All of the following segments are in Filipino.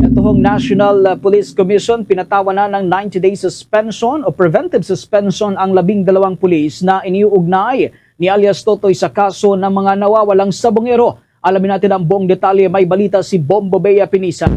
Ito National Police Commission pinatawan na ng 90-day suspension o preventive suspension ang 12 pulis na iniuugnay ni alias Totoy sa kaso ng mga nawawalang sabongero. Alamin natin ang buong detalye, may balita si Bombo Bea Pinisa.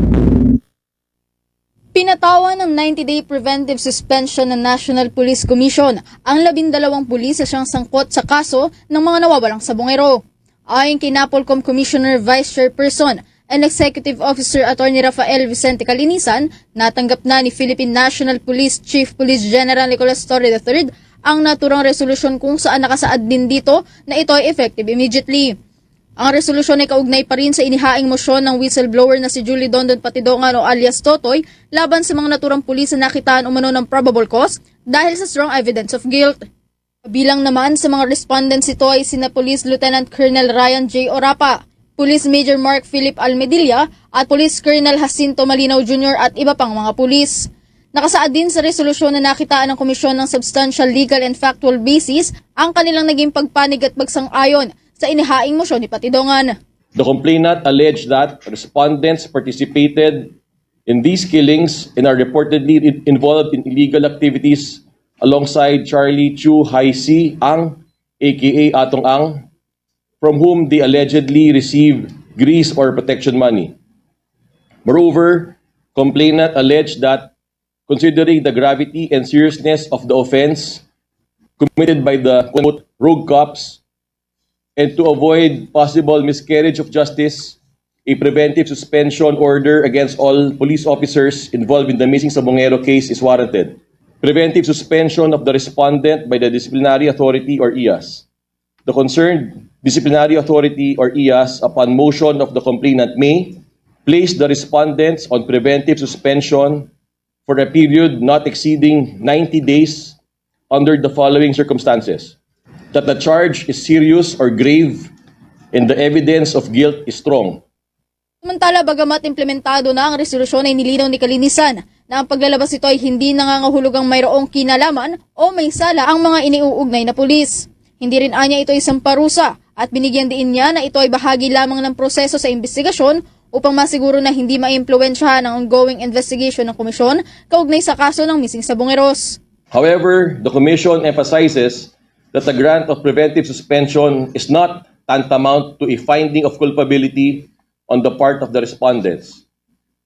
Pinatawan ng 90-day preventive suspension ng National Police Commission ang 12 pulis na siyang sangkot sa kaso ng mga nawawalang sabongero. Ayon kay Napolcom Commissioner Vice Chairperson and Executive Officer Attorney Rafael Vicente Calinisan, natanggap na ni Philippine National Police Chief Police General Nicolas Torre III ang naturang resolusyon kung saan nakasaad din dito na ito ay effective immediately. Ang resolusyon ay kaugnay pa rin sa inihaing mosyon ng whistleblower na si Julie Dondon Patidongan o alias Totoy laban sa mga naturang pulis na nakitaan umano ng probable cause dahil sa strong evidence of guilt. Bilang naman sa mga respondents ito ay sina Police Lieutenant Colonel Ryan J. Orapa, Police Major Mark Philip Almedilla at Police Colonel Jacinto Malinaw Jr. at iba pang mga pulis. Nakasaad din sa resolusyon na nakitaan ng komisyon ng substantial legal and factual basis ang kanilang naging pagpanig at pagsang-ayon sa inihaing mosyon ni Patidongan. The complainant alleged that respondents participated in these killings and are reportedly involved in illegal activities alongside Charlie Chu Hai Si Ang, aka Atong Ang, from whom they allegedly received grease or protection money. Moreover, complainant alleged that considering the gravity and seriousness of the offense committed by the quote, rogue cops, and to avoid possible miscarriage of justice, a preventive suspension order against all police officers involved in the missing Sabongero case is warranted. Preventive suspension of the respondent by the disciplinary authority or IAS. The concerned disciplinary authority or IAS, upon motion of the complainant, may place the respondents on preventive suspension for a period not exceeding 90 days under the following circumstances: that the charge is serious or grave and the evidence of guilt is strong. Samantala, bagamat implementado na ang resolusyon ay nilinaw ni Calinisan na ang paglalabas ito ay hindi nangangahulugang mayroong kinalaman o may sala ang mga iniuugnay na pulis. Hindi rin anya ito isang parusa at binigyan din niya na ito ay bahagi lamang ng proseso sa investigasyon upang masiguro na hindi maimpluwensyahan ang ongoing investigation ng komisyon kaugnay sa kaso ng missing sabongeros. However, the Commission emphasizes that the grant of preventive suspension is not tantamount to a finding of culpability on the part of the respondents.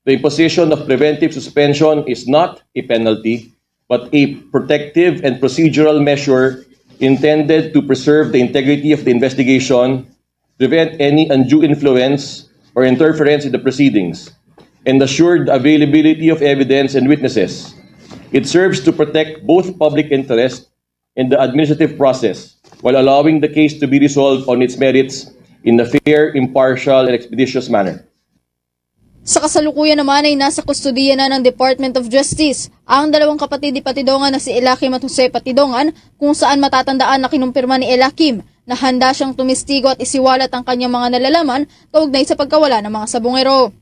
The imposition of preventive suspension is not a penalty, but a protective and procedural measure intended to preserve the integrity of the investigation, prevent any undue influence or interference in the proceedings, and assure the availability of evidence and witnesses. It serves to protect both public interest and the administrative process, while allowing the case to be resolved on its merits in a fair, impartial, and expeditious manner. Sa kasalukuyan naman ay nasa kustodiya na ng Department of Justice ang dalawang kapatid ni Patidongan na si Elakim at Jose Patidongan, kung saan matatandaan na kinumpirma ni Elakim na handa siyang tumistigo at isiwalat ang kanyang mga nalalaman kaugnay sa pagkawala ng mga sabongero.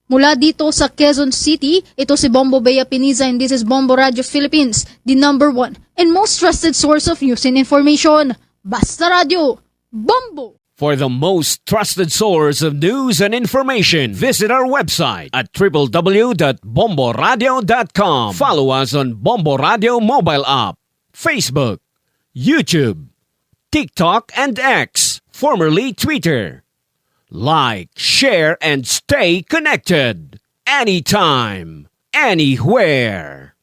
Mula dito sa Quezon City, ito si Bombo Bea Pinisa and this is Bombo Radio Philippines, the #1 and most trusted source of news and information. Basta Radio, Bombo! For the most trusted source of news and information, visit our website at www.bomboradio.com. Follow us on Bombo Radio mobile app, Facebook, YouTube, TikTok, and X, formerly Twitter. Like, share, and stay connected. Anytime, anywhere.